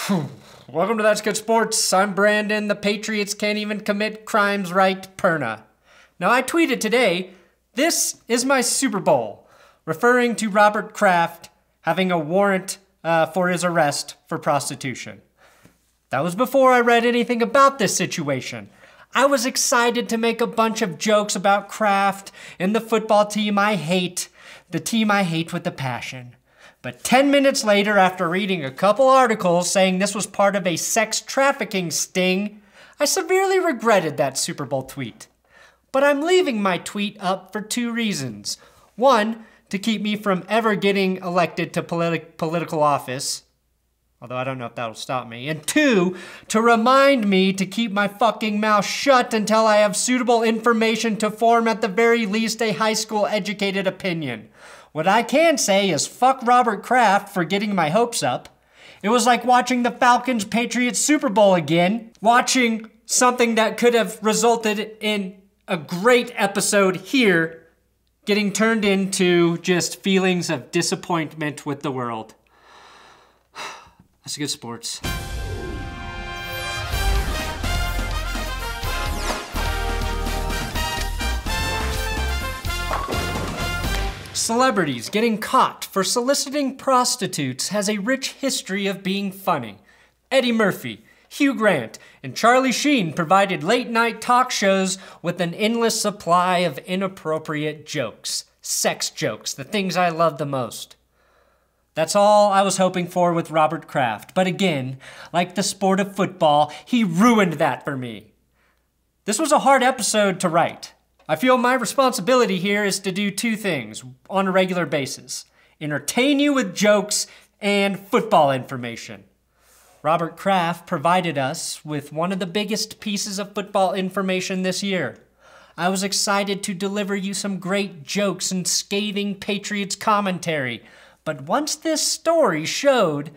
Welcome to That's Good Sports. I'm Brandon. The Patriots can't even commit crimes right, Perna. Now, I tweeted today, this is my Super Bowl, referring to Robert Kraft having a warrant for his arrest for prostitution. That was before I read anything about this situation. I was excited to make a bunch of jokes about Kraft and the football team I hate, the team I hate with a passion. But 10 minutes later, after reading a couple articles saying this was part of a sex trafficking sting, I severely regretted that Super Bowl tweet. But I'm leaving my tweet up for two reasons. One, to keep me from ever getting elected to political office, although I don't know if that'll stop me. And two, to remind me to keep my fucking mouth shut until I have suitable information to form at the very least a high school educated opinion. What I can say is fuck Robert Kraft for getting my hopes up. It was like watching the Falcons-Patriots Super Bowl again, watching something that could have resulted in a great episode here getting turned into just feelings of disappointment with the world. That's good sports. Celebrities getting caught for soliciting prostitutes has a rich history of being funny. Eddie Murphy, Hugh Grant, and Charlie Sheen provided late-night talk shows with an endless supply of inappropriate jokes. Sex jokes, the things I love the most. That's all I was hoping for with Robert Kraft. But again, like the sport of football, he ruined that for me. This was a hard episode to write. I feel my responsibility here is to do two things on a regular basis: entertain you with jokes and football information. Robert Kraft provided us with one of the biggest pieces of football information this year. I was excited to deliver you some great jokes and scathing Patriots commentary, but once this story showed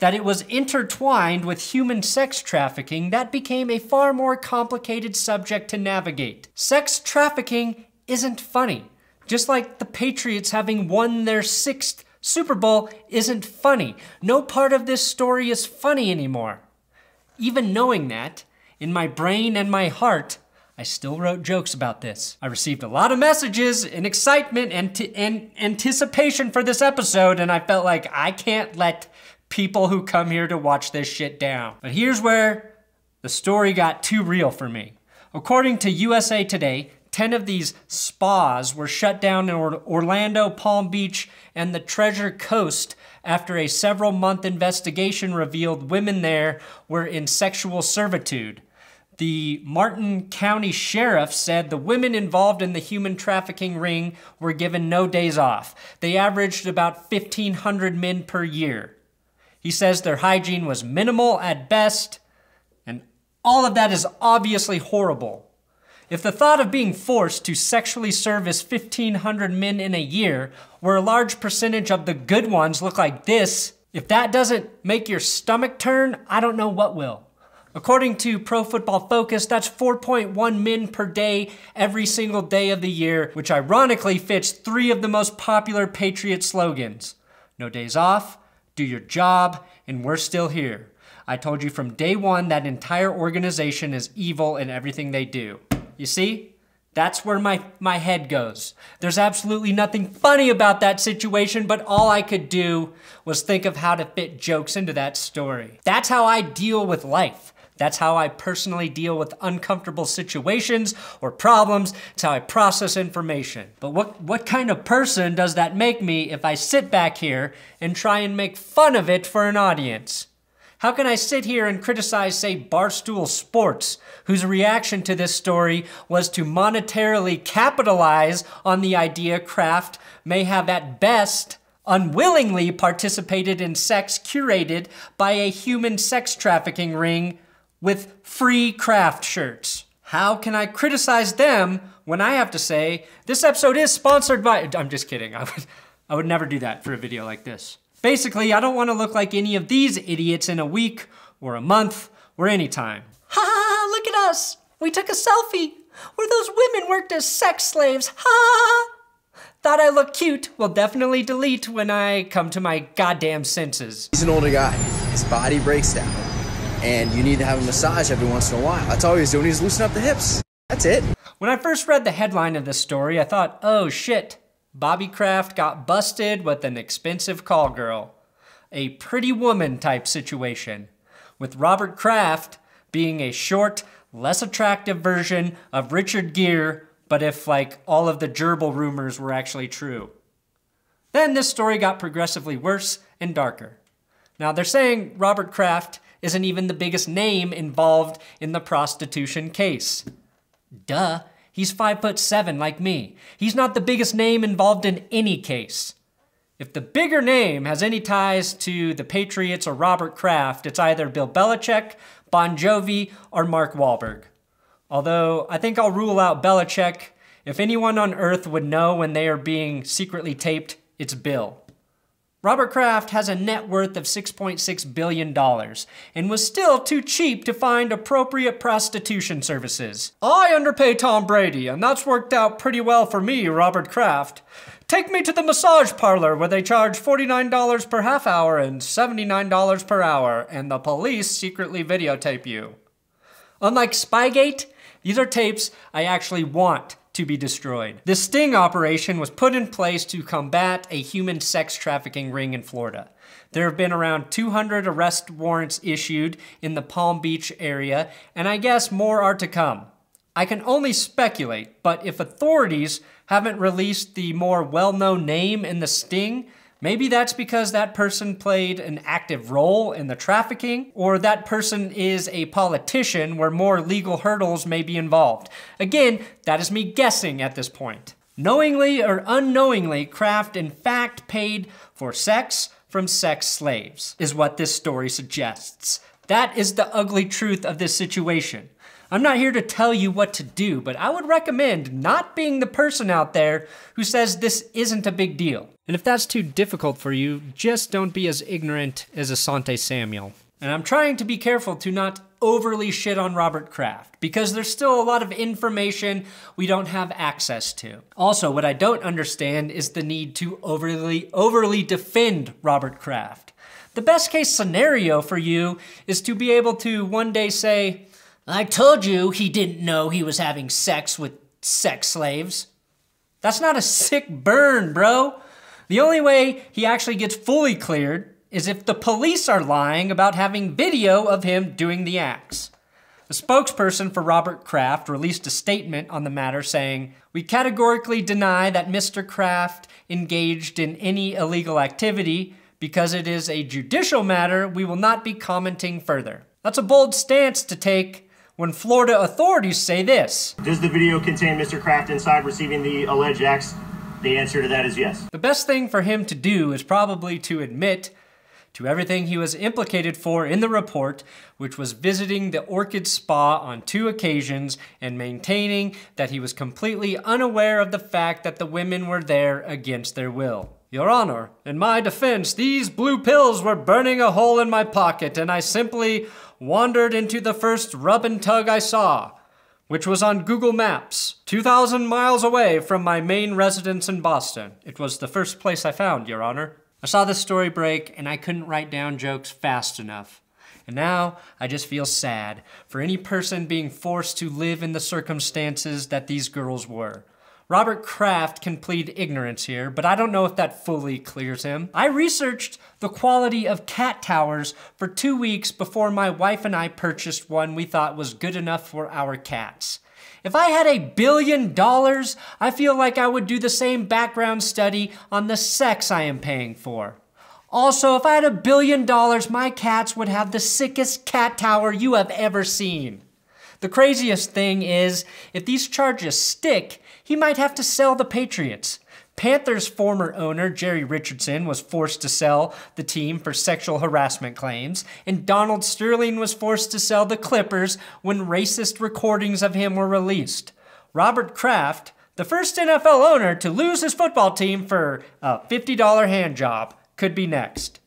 that it was intertwined with human sex trafficking, that became a far more complicated subject to navigate. Sex trafficking isn't funny. Just like the Patriots having won their 6th Super Bowl isn't funny. No part of this story is funny anymore. Even knowing that, in my brain and my heart, I still wrote jokes about this. I received a lot of messages and excitement and anticipation for this episode, and I felt like I can't let people who come here to watch this shit down. But here's where the story got too real for me. According to USA Today, 10 of these spas were shut down in Orlando, Palm Beach, and the Treasure Coast after a several-month investigation revealed women there were in sexual servitude. The Martin County Sheriff said the women involved in the human trafficking ring were given no days off. They averaged about 1,500 men per year. He says their hygiene was minimal at best, and all of that is obviously horrible. If the thought of being forced to sexually service 1,500 men in a year, where a large percentage of the good ones look like this, if that doesn't make your stomach turn, I don't know what will. According to Pro Football Focus, that's 4.1 men per day every single day of the year, which ironically fits 3 of the most popular Patriot slogans. No days off, do your job, and we're still here. I told you from day one that entire organization is evil in everything they do. You see? That's where my head goes. There's absolutely nothing funny about that situation, but all I could do was think of how to fit jokes into that story. That's how I deal with life. That's how I personally deal with uncomfortable situations or problems. It's how I process information. But what kind of person does that make me if I sit back here and try and make fun of it for an audience? How can I sit here and criticize, say, Barstool Sports, whose reaction to this story was to monetarily capitalize on the idea Kraft may have at best unwillingly participated in sex curated by a human sex trafficking ring with free Kraft shirts? How can I criticize them when I have to say, this episode is sponsored by... I'm just kidding. I would never do that for a video like this. Basically, I don't want to look like any of these idiots in a week or a month or any time. Ha ha ha, look at us. We took a selfie where those women worked as sex slaves. Ha ha ha. Thought I looked cute, will definitely delete when I come to my goddamn senses. He's an older guy. His body breaks down. And you need to have a massage every once in a while. That's all he's doing. He's loosening up the hips. That's it. When I first read the headline of this story, I thought, oh shit, Bobby Kraft got busted with an expensive call girl. A Pretty Woman type situation. With Robert Kraft being a short, less attractive version of Richard Gere, but if like all of the gerbil rumors were actually true. Then this story got progressively worse and darker. Now they're saying Robert Kraft isn't even the biggest name involved in the prostitution case. Duh, he's 5'7" like me. He's not the biggest name involved in any case. If the bigger name has any ties to the Patriots or Robert Kraft, it's either Bill Belichick, Bon Jovi, or Mark Wahlberg. Although, I think I'll rule out Belichick. If anyone on earth would know when they are being secretly taped, it's Bill. Robert Kraft has a net worth of $6.6 billion and was still too cheap to find appropriate prostitution services. I underpay Tom Brady, and that's worked out pretty well for me, Robert Kraft. Take me to the massage parlor where they charge $49 per half hour and $79 per hour, and the police secretly videotape you. Unlike Spygate, these are tapes I actually want to be destroyed. This sting operation was put in place to combat a human sex trafficking ring in Florida. There have been around 200 arrest warrants issued in the Palm Beach area, and I guess more are to come. I can only speculate, but if authorities haven't released the more well-known name in the sting, maybe that's because that person played an active role in the trafficking, or that person is a politician where more legal hurdles may be involved. Again, that is me guessing at this point. Knowingly or unknowingly, Kraft in fact paid for sex from sex slaves, is what this story suggests. That is the ugly truth of this situation. I'm not here to tell you what to do, but I would recommend not being the person out there who says this isn't a big deal. And if that's too difficult for you, just don't be as ignorant as Asante Samuel. And I'm trying to be careful to not overly shit on Robert Kraft, because there's still a lot of information we don't have access to. Also, what I don't understand is the need to overly defend Robert Kraft. The best case scenario for you is to be able to one day say, I told you he didn't know he was having sex with sex slaves. That's not a sick burn, bro. The only way he actually gets fully cleared is if the police are lying about having video of him doing the acts. A spokesperson for Robert Kraft released a statement on the matter saying, "We categorically deny that Mr. Kraft engaged in any illegal activity. Because it is a judicial matter, we will not be commenting further." That's a bold stance to take when Florida authorities say this. Does the video contain Mr. Kraft inside receiving the alleged acts? The answer to that is yes. The best thing for him to do is probably to admit to everything he was implicated for in the report, which was visiting the Orchid Spa on 2 occasions and maintaining that he was completely unaware of the fact that the women were there against their will. Your Honor, in my defense, these blue pills were burning a hole in my pocket, and I simply wandered into the first rub and tug I saw, which was on Google Maps, 2,000 miles away from my main residence in Boston. It was the first place I found, Your Honor. I saw this story break, and I couldn't write down jokes fast enough. And now, I just feel sad for any person being forced to live in the circumstances that these girls were. Robert Kraft can plead ignorance here, but I don't know if that fully clears him. I researched the quality of cat towers for 2 weeks before my wife and I purchased one we thought was good enough for our cats. If I had $1 billion, I feel like I would do the same background study on the sex I am paying for. Also, if I had $1 billion, my cats would have the sickest cat tower you have ever seen. The craziest thing is, if these charges stick, he might have to sell the Patriots. Panthers' former owner, Jerry Richardson, was forced to sell the team for sexual harassment claims, and Donald Sterling was forced to sell the Clippers when racist recordings of him were released. Robert Kraft, the first NFL owner to lose his football team for a $50 hand job, could be next.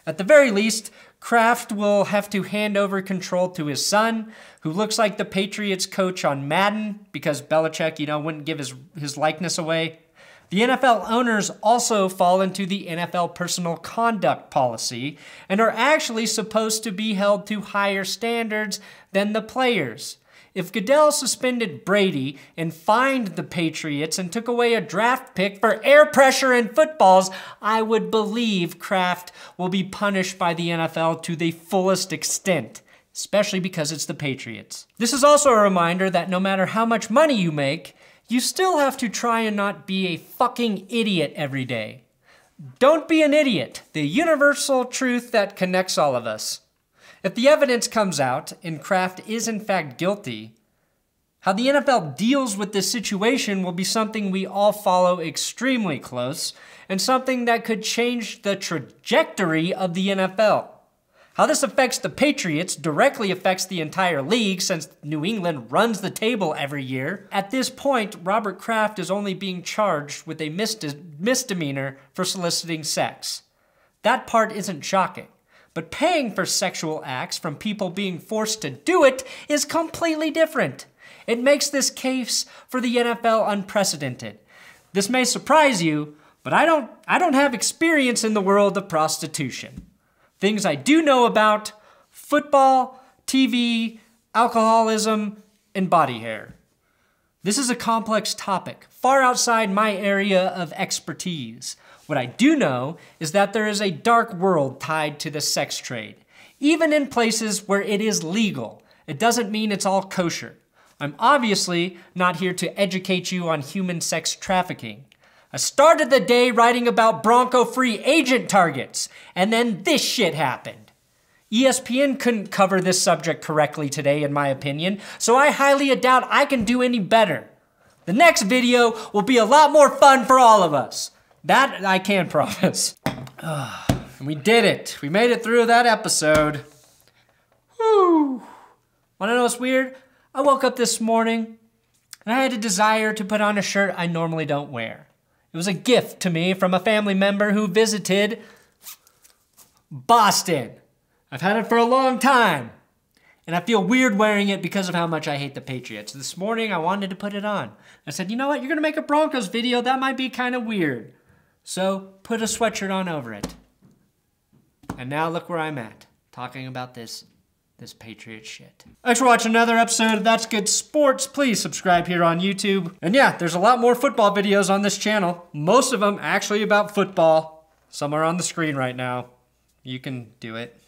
At the very least, Kraft will have to hand over control to his son, who looks like the Patriots coach on Madden because Belichick, wouldn't give his likeness away. The NFL owners also fall into the NFL personal conduct policy and are actually supposed to be held to higher standards than the players. If Goodell suspended Brady and fined the Patriots and took away a draft pick for air pressure in footballs, I would believe Kraft will be punished by the NFL to the fullest extent, especially because it's the Patriots. This is also a reminder that no matter how much money you make, you still have to try and not be a fucking idiot every day. Don't be an idiot, the universal truth that connects all of us. If the evidence comes out and Kraft is in fact guilty, how the NFL deals with this situation will be something we all follow extremely close and something that could change the trajectory of the NFL. How this affects the Patriots directly affects the entire league since New England runs the table every year. At this point, Robert Kraft is only being charged with a misdemeanor for soliciting sex. That part isn't shocking. But paying for sexual acts from people being forced to do it is completely different. It makes this case for the NFL unprecedented. This may surprise you, but I don't have experience in the world of prostitution. Things I do know about: football, TV, alcoholism, and body hair. This is a complex topic, far outside my area of expertise. What I do know is that there is a dark world tied to the sex trade. Even in places where it is legal, it doesn't mean it's all kosher. I'm obviously not here to educate you on human sex trafficking. I started the day writing about Bronco free agent targets, and then this shit happened. ESPN couldn't cover this subject correctly today, in my opinion, so I highly doubt I can do any better. The next video will be a lot more fun for all of us. That I can promise. We did it. We made it through that episode. Whew. Wanna know what's weird? I woke up this morning and I had a desire to put on a shirt I normally don't wear. It was a gift to me from a family member who visited Boston. I've had it for a long time, and I feel weird wearing it because of how much I hate the Patriots. This morning I wanted to put it on. I said, you know what, you're gonna make a Broncos video, that might be kind of weird. So put a sweatshirt on over it. And now look where I'm at, talking about this Patriot shit. Thanks for watching another episode of That's Good Sports. Please subscribe here on YouTube. And yeah, there's a lot more football videos on this channel. Most of them actually about football. Some are on the screen right now. You can do it.